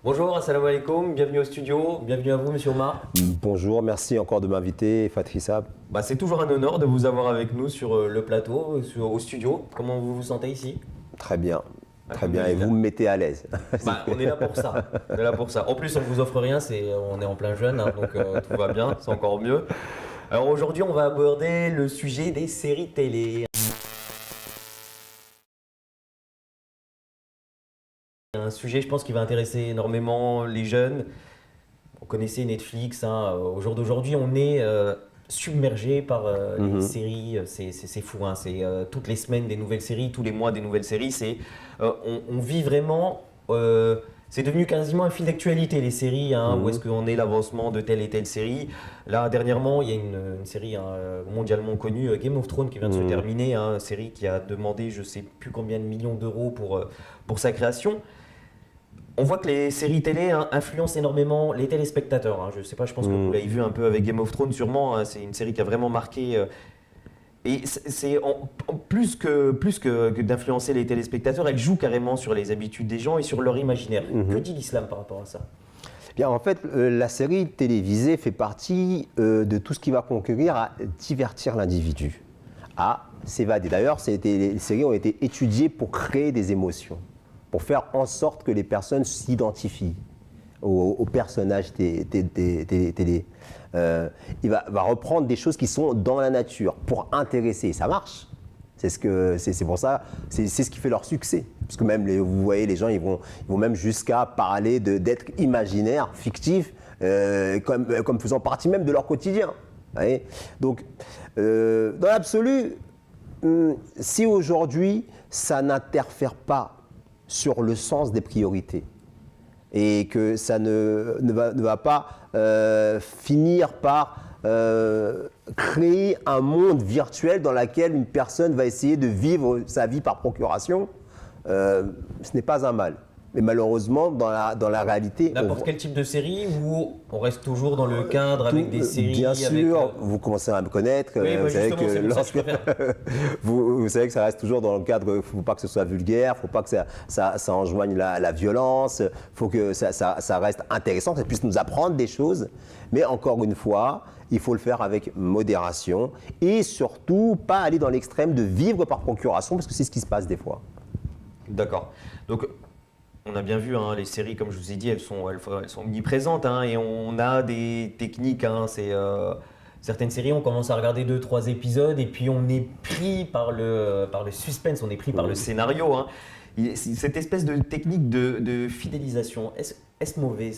Bonjour, assalamu alaikum, bienvenue au studio, bienvenue à vous Monsieur Omar. Bonjour, merci encore de m'inviter, Fatri Sab. C'est toujours un honneur de vous avoir avec nous sur le plateau, au studio. Comment vous vous sentez ici? Très bien, très bien, et vous me mettez à l'aise. On est là pour ça, on est là pour ça. En plus, on ne vous offre rien, on est en plein jeune, hein, donc tout va bien, c'est encore mieux. Alors aujourd'hui, on va aborder le sujet des séries télé. Un sujet, je pense, qui va intéresser énormément les jeunes. Vous connaissez Netflix, hein. Au jour d'aujourd'hui, on est submergé par les séries. C'est fou, hein. C'est toutes les semaines des nouvelles séries, tous les mois des nouvelles séries. On vit vraiment. C'est devenu quasiment un fil d'actualité, les séries. Hein, où est-ce qu'on est l'avancement de telle et telle série. Là, dernièrement, il y a une série mondialement connue, Game of Thrones, qui vient de se terminer. Hein, une série qui a demandé je ne sais plus combien de millions d'euros pour sa création. On voit que les séries télé influencent énormément les téléspectateurs. Hein. Je ne sais pas, je pense que vous l'avez vu un peu avec Game of Thrones sûrement. Hein. C'est une série qui a vraiment marqué. Et c'est plus que d'influencer les téléspectateurs, elle joue carrément sur les habitudes des gens et sur leur imaginaire. Que dit l'islam par rapport à ça? Bien, en fait, la série télévisée fait partie de tout ce qui va concourir à divertir l'individu, à s'évader. D'ailleurs, les séries ont été étudiées pour créer des émotions, pour faire en sorte que les personnes s'identifient aux personnages télé. Il va reprendre des choses qui sont dans la nature pour intéresser. Ça marche. C'est pour ça, c'est ce qui fait leur succès. Parce que même, vous voyez, les gens, ils vont même jusqu'à parler d'êtres imaginaires, fictifs, comme faisant partie même de leur quotidien. Vous voyez. Donc, dans l'absolu, si aujourd'hui, ça n'interfère pas sur le sens des priorités et que ça ne va pas finir par créer un monde virtuel dans lequel une personne va essayer de vivre sa vie par procuration, ce n'est pas un mal. Mais malheureusement, dans la réalité… N'importe quel type de série ou on reste toujours dans le cadre avec des séries? Bien sûr, vous commencez à me connaître. Oui, vous savez que ça reste toujours dans le cadre, il ne faut pas que ce soit vulgaire, il ne faut pas que ça enjoigne la violence, il faut que ça reste intéressant, que ça puisse nous apprendre des choses. Mais encore une fois, il faut le faire avec modération et surtout pas aller dans l'extrême de vivre par procuration parce que c'est ce qui se passe des fois. D'accord. Donc, on a bien vu, hein, les séries, comme je vous ai dit, elles sont omniprésentes, hein, et on a des techniques. Hein, certaines séries, on commence à regarder 2-3 épisodes et puis on est pris par le suspense, on est pris par le scénario. Hein. Cette espèce de technique de fidélisation, est-ce mauvais?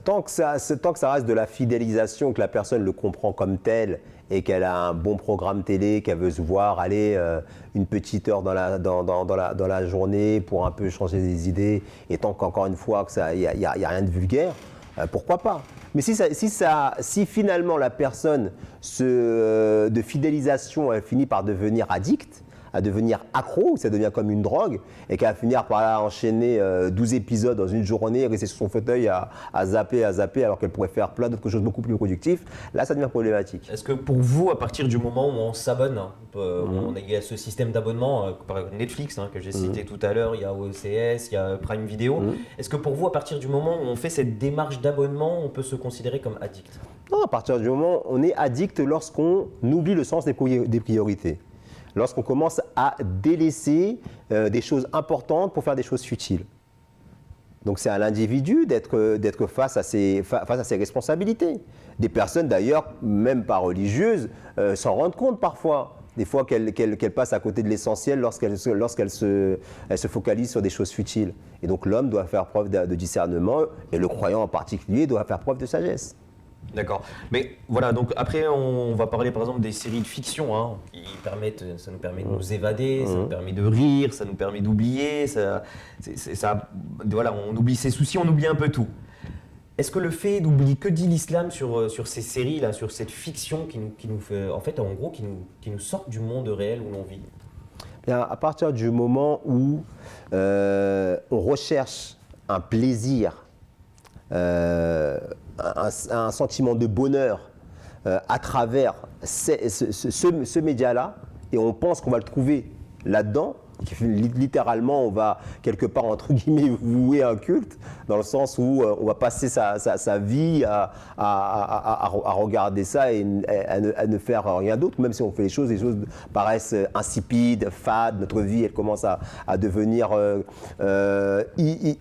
Tant que ça reste de la fidélisation, que la personne le comprend comme tel et qu'elle a un bon programme télé, qu'elle veut se voir aller une petite heure dans la journée pour un peu changer des idées, et tant qu'encore une fois il n'y a rien de vulgaire, pourquoi pas? Mais si finalement la personne de fidélisation elle finit par devenir addict, à devenir accro, ça devient comme une drogue, et qu'elle va finir par enchaîner 12 épisodes dans une journée, rester sur son fauteuil à zapper, alors qu'elle pourrait faire plein d'autres choses beaucoup plus productives, là ça devient problématique. Est-ce que pour vous, à partir du moment où on s'abonne, il y a ce système d'abonnement, par exemple Netflix, hein, que j'ai cité tout à l'heure, il y a OCS, il y a Prime Video, est-ce que pour vous, à partir du moment où on fait cette démarche d'abonnement, on peut se considérer comme addict? Non, à partir du moment où on est addict lorsqu'on oublie le sens des priorités. Lorsqu'on commence à délaisser des choses importantes pour faire des choses futiles. Donc c'est à l'individu d'être face à ses responsabilités. Des personnes d'ailleurs, même pas religieuses, s'en rendent compte parfois. Des fois qu'elles passent à côté de l'essentiel lorsqu'elles se focalisent sur des choses futiles. Et donc l'homme doit faire preuve de discernement, et le croyant en particulier doit faire preuve de sagesse. D'accord. Mais voilà, donc après on va parler par exemple des séries de fiction, hein, ça nous permet de nous évader, ça nous permet de rire, ça nous permet d'oublier, voilà, on oublie ses soucis, on oublie un peu tout. Est-ce que le fait d'oublier, que dit l'islam sur ces séries-là, sur cette fiction qui nous fait, en fait, en gros, qui nous sort du monde réel où l'on vit? Bien, à partir du moment où on recherche un plaisir, un sentiment de bonheur à travers ce média-là, et on pense qu'on va le trouver là-dedans, Littéralement, on va quelque part, entre guillemets, vouer un culte, dans le sens où on va passer sa vie à regarder ça et à ne faire rien d'autre, même si on fait les choses paraissent insipides, fades, notre vie, elle commence à devenir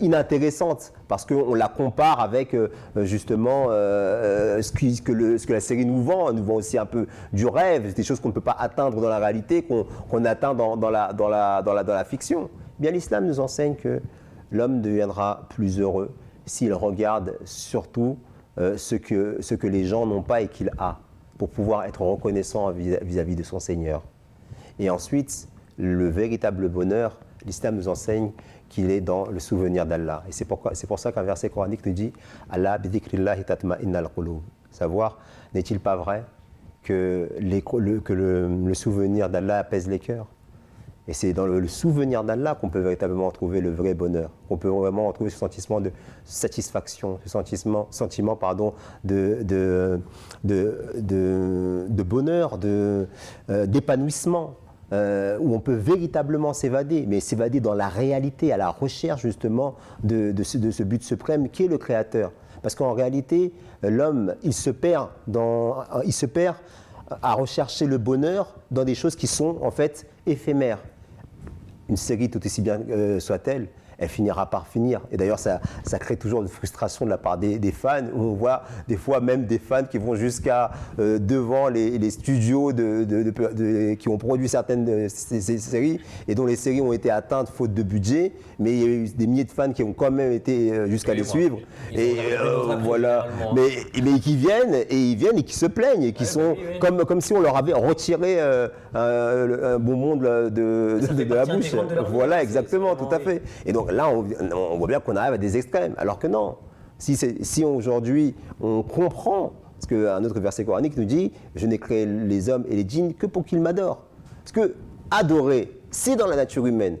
inintéressante, parce qu'on la compare avec justement ce que la série nous vend. Elle nous vend aussi un peu du rêve, des choses qu'on ne peut pas atteindre dans la réalité, qu'on atteint dans la fiction. Bien, l'islam nous enseigne que l'homme deviendra plus heureux s'il regarde surtout ce que les gens n'ont pas et qu'il a, pour pouvoir être reconnaissant vis-à-vis de son Seigneur. Et ensuite, le véritable bonheur, l'islam nous enseigne qu'il est dans le souvenir d'Allah. Et c'est pour ça qu'un verset coranique nous dit « Allah bidhikrillahi tatma'innal qulub ». Savoir, n'est-il pas vrai que le souvenir d'Allah apaise les cœurs? Et c'est dans le souvenir d'Allah qu'on peut véritablement trouver le vrai bonheur, qu'on peut vraiment retrouver ce sentiment de satisfaction, ce sentiment de bonheur, d'épanouissement, où on peut véritablement s'évader, mais s'évader dans la réalité, à la recherche justement de ce but suprême qui est le Créateur. Parce qu'en réalité, l'homme, il se perd à rechercher le bonheur dans des choses qui sont en fait éphémères. Une série, tout aussi bien soit-elle, elle finira par finir. Et d'ailleurs, ça crée toujours une frustration de la part des fans, où on voit des fois même des fans qui vont jusqu'à devant les studios qui ont produit certaines de ces séries, et dont les séries ont été atteintes faute de budget, mais il y a eu des milliers de fans qui ont quand même été jusqu'à les suivre. Et voilà. Mais qui viennent et qui se plaignent, et qui sont comme si on leur avait retiré un bonbon de la bouche. Voilà, exactement, tout à fait. Et donc là, on voit bien qu'on arrive à des extrêmes, alors que non. Si aujourd'hui on comprend, parce qu'un autre verset coranique nous dit « Je n'ai créé les hommes et les djinns que pour qu'ils m'adorent ». Parce que adorer, c'est dans la nature humaine,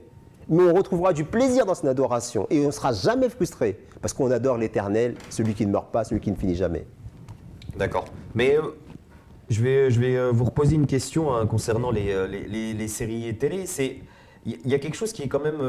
mais on retrouvera du plaisir dans son adoration, et on ne sera jamais frustré, parce qu'on adore l'éternel, celui qui ne meurt pas, celui qui ne finit jamais. D'accord. Mais je vais vous reposer une question concernant les séries télé. Il y a quelque chose qui est quand même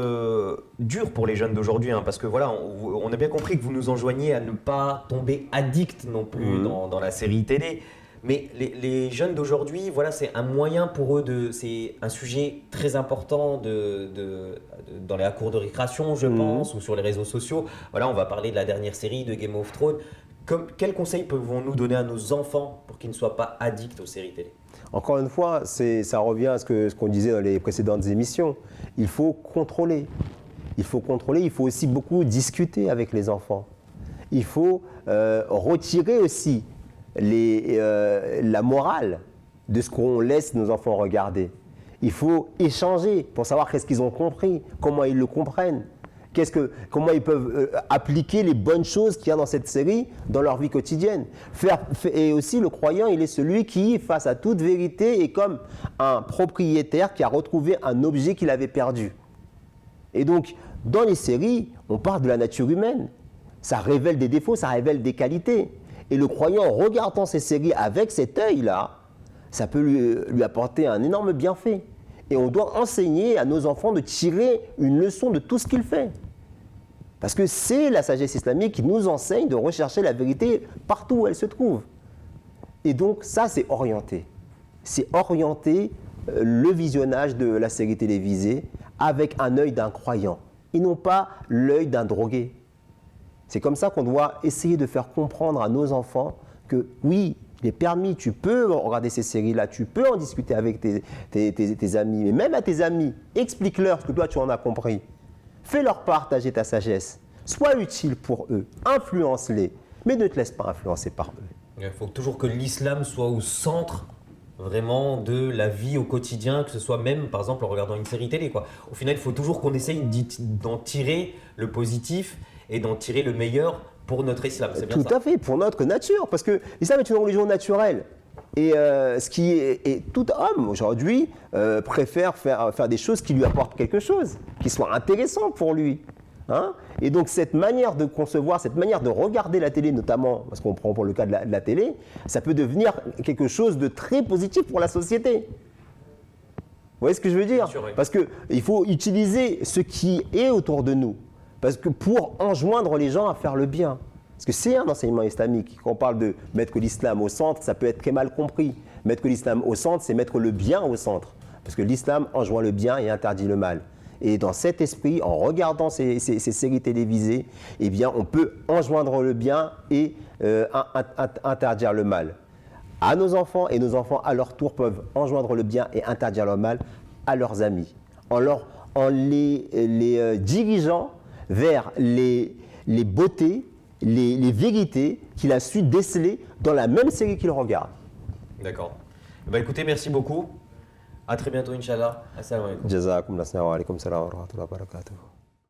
dur pour les jeunes d'aujourd'hui, parce que voilà, on a bien compris que vous nous enjoignez à ne pas tomber addict non plus dans la série télé. Mais les jeunes d'aujourd'hui, voilà, c'est un moyen pour eux c'est un sujet très important dans les cours de récréation, je pense, ou sur les réseaux sociaux. Voilà, on va parler de la dernière série de Game of Thrones. Quels conseils pouvons-nous donner à nos enfants pour qu'ils ne soient pas addicts aux séries télé? Encore une fois, ça revient à ce qu'on disait dans les précédentes émissions. Il faut contrôler. Il faut aussi beaucoup discuter avec les enfants. Il faut retirer aussi la morale de ce qu'on laisse nos enfants regarder. Il faut échanger pour savoir qu'est-ce qu'ils ont compris, comment ils le comprennent. Comment ils peuvent appliquer les bonnes choses qu'il y a dans cette série dans leur vie quotidienne. Et aussi, le croyant, il est celui qui, face à toute vérité, est comme un propriétaire qui a retrouvé un objet qu'il avait perdu. Et donc, dans les séries, on parle de la nature humaine. Ça révèle des défauts, ça révèle des qualités. Et le croyant, en regardant ces séries avec cet œil-là, ça peut lui apporter un énorme bienfait. Et on doit enseigner à nos enfants de tirer une leçon de tout ce qu'il fait. Parce que c'est la sagesse islamique qui nous enseigne de rechercher la vérité partout où elle se trouve. Et donc ça, c'est orienter. C'est orienter le visionnage de la série télévisée avec un œil d'un croyant et non pas l'œil d'un drogué. C'est comme ça qu'on doit essayer de faire comprendre à nos enfants que oui, il est permis, tu peux regarder ces séries-là, tu peux en discuter avec tes amis, mais même à tes amis, explique-leur ce que toi tu en as compris. Fais-leur partager ta sagesse, sois utile pour eux, influence-les, mais ne te laisse pas influencer par eux. Il faut toujours que l'islam soit au centre vraiment de la vie au quotidien, que ce soit même par exemple en regardant une série télé, quoi. Au final, il faut toujours qu'on essaye d'en tirer le positif et d'en tirer le meilleur pour notre islam, c'est bien ça? Tout à fait, pour notre nature, parce que l'islam est une religion naturelle. Et tout homme aujourd'hui préfère faire des choses qui lui apportent quelque chose, qui soient intéressantes pour lui. Et donc cette manière de concevoir, cette manière de regarder la télé notamment, parce qu'on prend pour le cas de la télé, ça peut devenir quelque chose de très positif pour la société. voyez ce que je veux dire? Bien sûr, oui. Parce qu'il faut utiliser ce qui est autour de nous. Parce que pour enjoindre les gens à faire le bien. Parce que c'est un enseignement islamique. Quand on parle de mettre l'islam au centre, ça peut être très mal compris. Mettre l'islam au centre, c'est mettre le bien au centre. Parce que l'islam enjoint le bien et interdit le mal. Et dans cet esprit, en regardant ces séries télévisées, eh bien, on peut enjoindre le bien et interdire le mal à nos enfants, et nos enfants, à leur tour, peuvent enjoindre le bien et interdire le mal à leurs amis, en les dirigeant vers les beautés, les vérités qu'il a su déceler dans la même série qu'il regarde. D'accord. Bah, écoutez, merci beaucoup. À très bientôt, Inch'Allah. Assalamu alaikum. Jazakum, assalamu alaikum, salam wa rahmatullahi wa barakatuh.